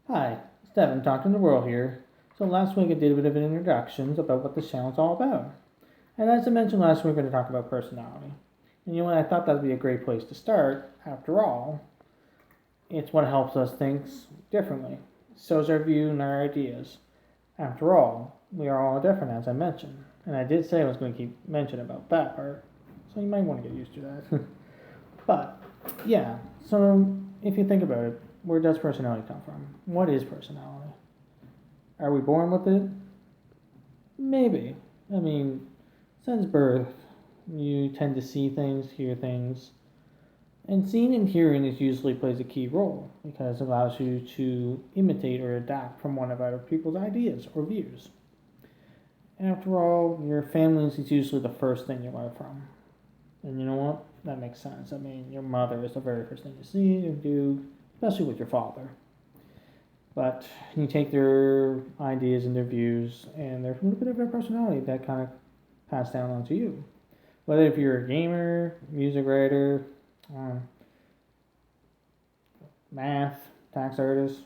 Hi, it's Devin talking to the world here. So last week I did a bit of an introductions about what this channel is all about. And as I mentioned last week, we're going to talk about personality. And you know what, I thought that would be a great place to start. After all, it's what helps us think differently. So is our view and our ideas. After all, we are all different as I mentioned. And I did say I was going to keep mentioning about that part. So you might want to get used to that. But, yeah, so if you think about it, where does personality come from? What is personality? Are we born with it? Maybe. I mean, since birth, you tend to see things, hear things, and seeing and hearing is usually plays a key role because it allows you to imitate or adapt from one of other people's ideas or views. After all, your family is usually the first thing you learn from. And you know what? That makes sense. I mean, your mother is the very first thing you see and do, especially with your father. But you take their ideas and their views, and there's a little bit of their personality that kind of passed down onto you. Whether if you're a gamer, music writer, um, math, tax artist,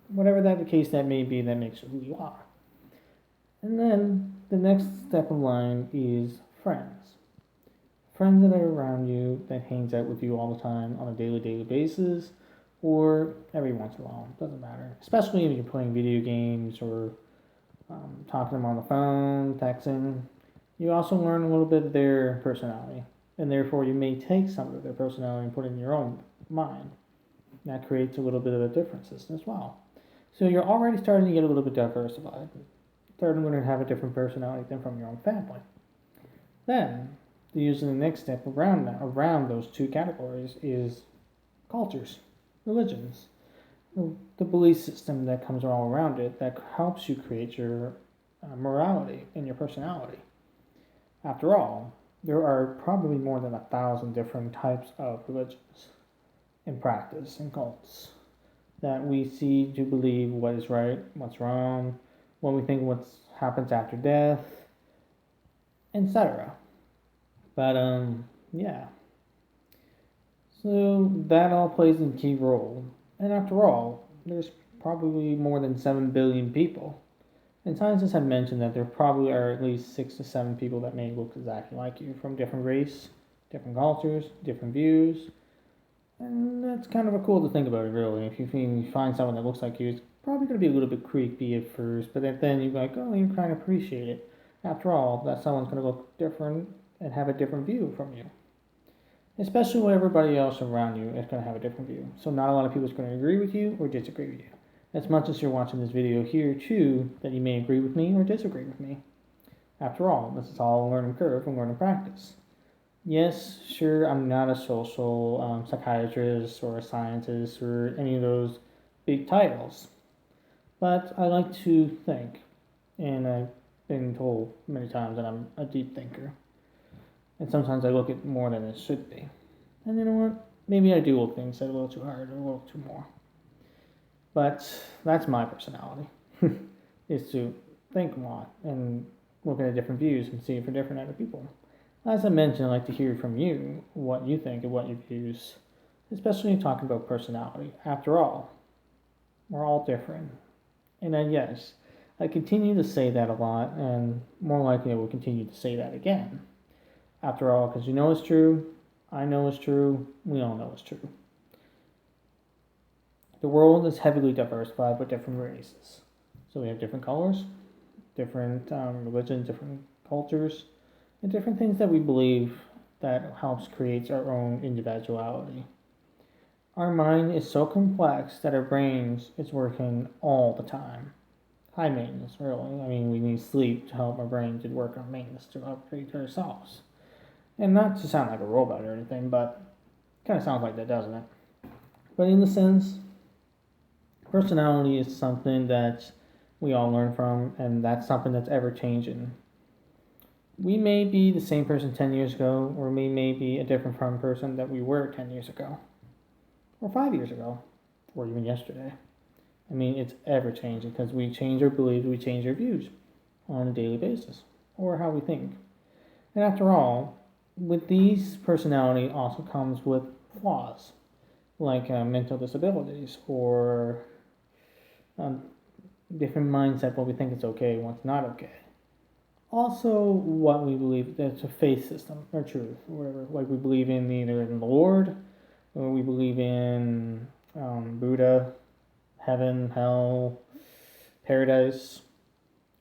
whatever that the case that may be, that makes you who you are. And then the next step of line is friends. Friends that are around you that hangs out with you all the time on a daily basis, or every once in a while. Doesn't matter. Especially if you're playing video games or talking to them on the phone, texting. You also learn a little bit of their personality, and therefore you may take some of their personality and put it in your own mind. That creates a little bit of a differences as well. So you're already starting to get a little bit diversified. Starting to have a different personality than from your own family. Then, usually the next step around those two categories is cultures, religions, the belief system that comes all around it that helps you create your morality and your personality. After all, there are probably more than 1,000 different types of religions in practice and cults that we see to believe what is right, what's wrong, what we think what happens after death, etc. But yeah. So that all plays a key role. And after all, there's probably more than 7 billion people. And scientists have mentioned that there probably are at least 6 to 7 people that may look exactly like you from different race, different cultures, different views. And that's kind of a cool to think about it, really. If you find someone that looks like you, it's probably going to be a little bit creepy at first, but then you're like, oh, you kind of appreciate it. After all, that someone's going to look different and have a different view from you. Especially when everybody else around you is going to have a different view. So not a lot of people is going to agree with you or disagree with you. As much as you're watching this video here too, that you may agree with me or disagree with me. After all, this is all a learning curve and learning practice. Yes, sure, I'm not a social psychiatrist or a scientist or any of those big titles, but I like to think, and I've been told many times that I'm a deep thinker. And sometimes I look at more than it should be. And you know what? Maybe I do look things a little too hard or a little too more. But that's my personality, is to think a lot and look at different views and see it from different other people. As I mentioned, I'd like to hear from you what you think and what your views, especially in talking about personality. After all, we're all different. And then, yes, I continue to say that a lot, and more likely I will continue to say that again. After all, because you know it's true, I know it's true, we all know it's true. The world is heavily diversified with different races. So we have different colors, different religions, different cultures, and different things that we believe that helps create our own individuality. Our mind is so complex that our brains is working all the time. High maintenance, really. I mean, we need sleep to help our brain to work on maintenance to upgrade ourselves. And not to sound like a robot or anything, but it kind of sounds like that, doesn't it? But in the sense, personality is something that we all learn from, and that's something that's ever changing. We may be the same person 10 years ago, or we may be a different from person that we were 10 years ago, or 5 years ago, or even yesterday. I mean, it's ever changing because we change our beliefs, we change our views on a daily basis, or how we think. And after all, with these personality also comes with flaws, like mental disabilities or um, different mindset, what we think is okay, what's not okay. Also, what we believe that's a faith system or truth, or whatever. Like we believe in either in the Lord, or we believe in Buddha, heaven, hell, paradise.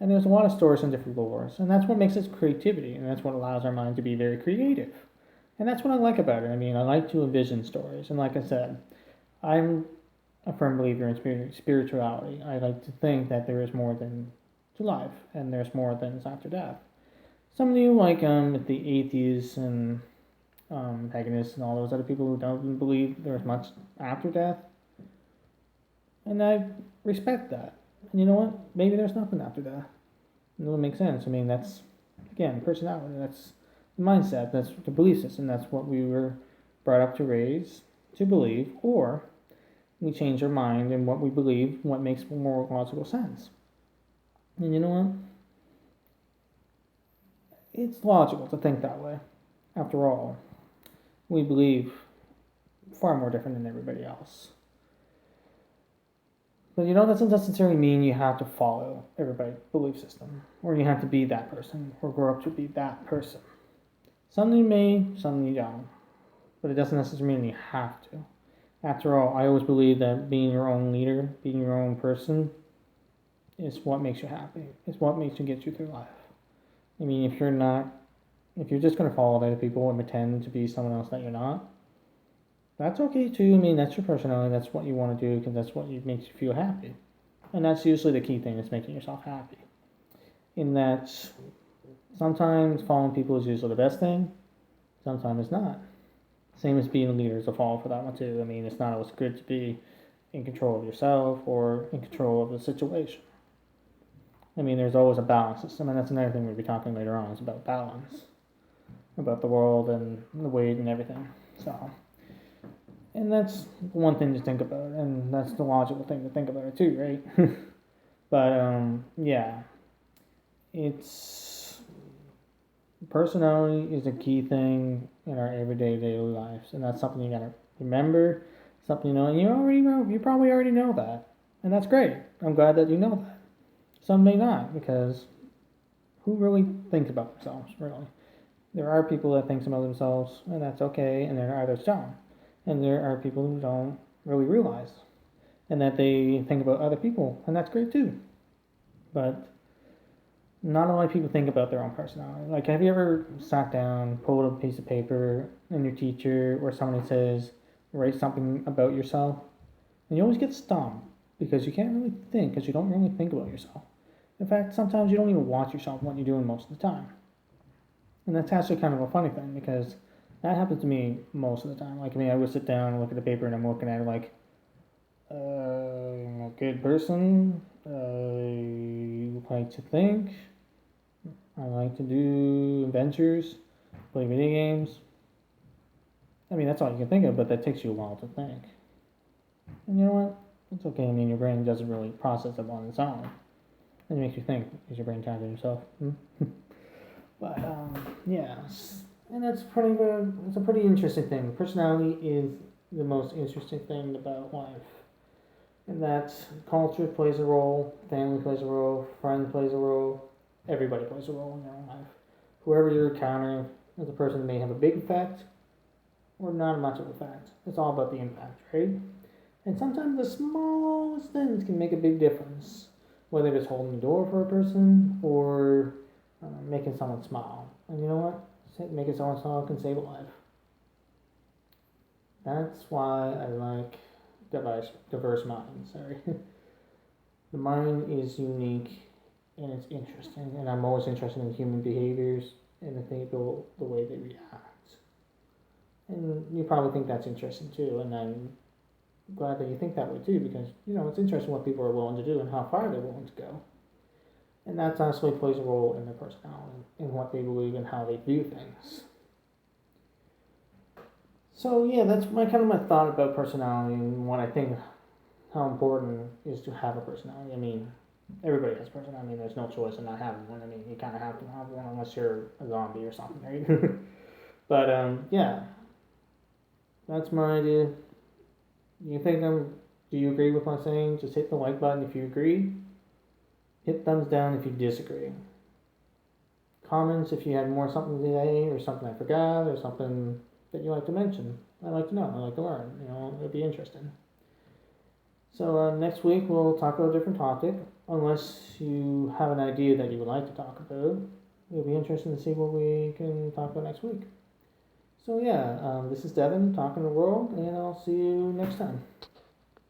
And there's a lot of stories and different lores, and that's what makes us creativity, and that's what allows our mind to be very creative. And that's what I like about it. I mean, I like to envision stories, and like I said, I'm a firm believer in spirituality. I like to think that there is more than to life, and there's more than after death. Some of you, like the atheists and paganists and all those other people who don't believe there's much after death, and I respect that. And you know what? Maybe there's nothing after death. It doesn't make sense. I mean, that's again personality. That's the mindset. That's the belief system. That's what we were brought up to raise to believe, or we change our mind and what we believe, what makes more logical sense. And you know what? It's logical to think that way. After all, we believe far more different than everybody else. But you know, that doesn't necessarily mean you have to follow everybody's belief system, or you have to be that person, or grow up to be that person. Some you may, some you don't. But it doesn't necessarily mean you have to. After all, I always believe that being your own leader, being your own person, is what makes you happy. It's what makes you get you through life. I mean, if you're just going to follow other people and pretend to be someone else that you're not, that's okay too. I mean, that's your personality. That's what you want to do because that's what makes you feel happy. And that's usually the key thing is making yourself happy. In that, sometimes following people is usually the best thing, sometimes it's not. Same as being a leader is a fall for that one too. I mean, it's not always good to be in control of yourself or in control of the situation. I mean, there's always a balance system, and that's another thing we'll be talking later on. Is about balance, about the world and the weight and everything. So, and that's one thing to think about, and that's the logical thing to think about it too, right? But yeah, it's personality is a key thing in our everyday daily lives, and that's something you gotta remember, something you know, and you probably already know that, and that's great. I'm glad that you know that. Some may not, because who really thinks about themselves, really? There are people that think about themselves, and that's okay, and there are others don't. And there are people who don't really realize, and that they think about other people, and that's great too. But not a lot of people think about their own personality. Like, have you ever sat down, pulled a piece of paper, and your teacher or somebody says, write something about yourself, and you always get stumped because you can't really think, because you don't really think about yourself. In fact, sometimes you don't even watch yourself what you're doing most of the time. And that's actually kind of a funny thing because that happens to me most of the time. Like, I mean, I would sit down and look at the paper and I'm looking at it like, I'm a good person. I like to think. I like to do adventures, play video games. I mean, that's all you can think of, but that takes you a while to think. And you know what? It's okay. I mean, your brain doesn't really process it on its own. It makes you think. Is your brain talking to yourself? But yeah, and that's pretty good. It's a pretty interesting thing. Personality is the most interesting thing about life, and that culture plays a role, family plays a role, friends plays a role, everybody plays a role in your own life. Whoever you're encountering as a person may have a big effect or not much of an effect. It's all about the impact, right? And sometimes the smallest things can make a big difference, whether it's holding the door for a person or making someone smile. And you know what? Making someone smile can save a life. That's why I like diverse minds. Sorry, the mind is unique and it's interesting, and I'm always interested in human behaviors and the way they react. And you probably think that's interesting too, and I'm glad that you think that way too, because you know it's interesting what people are willing to do and how far they're willing to go. And that actually plays a role in their personality, in what they believe and how they view things. So yeah, that's my thought about personality and what I think how important is to have a personality. I mean, everybody has personality. I mean, there's no choice in not having one. I mean, you kind of have to have one unless you're a zombie or something, right? But yeah, that's my idea. You think I'm Do you agree with what I'm saying? Just hit the like button if you agree. Hit thumbs down if you disagree. Comments if you had more something today or something I forgot or something that you like to mention. I like to know. I like to learn. It'll be interesting. So next week we'll talk about a different topic. Unless you have an idea that you would like to talk about, it'll be interesting to see what we can talk about next week. So yeah, this is Devin talking to the world, and I'll see you next time.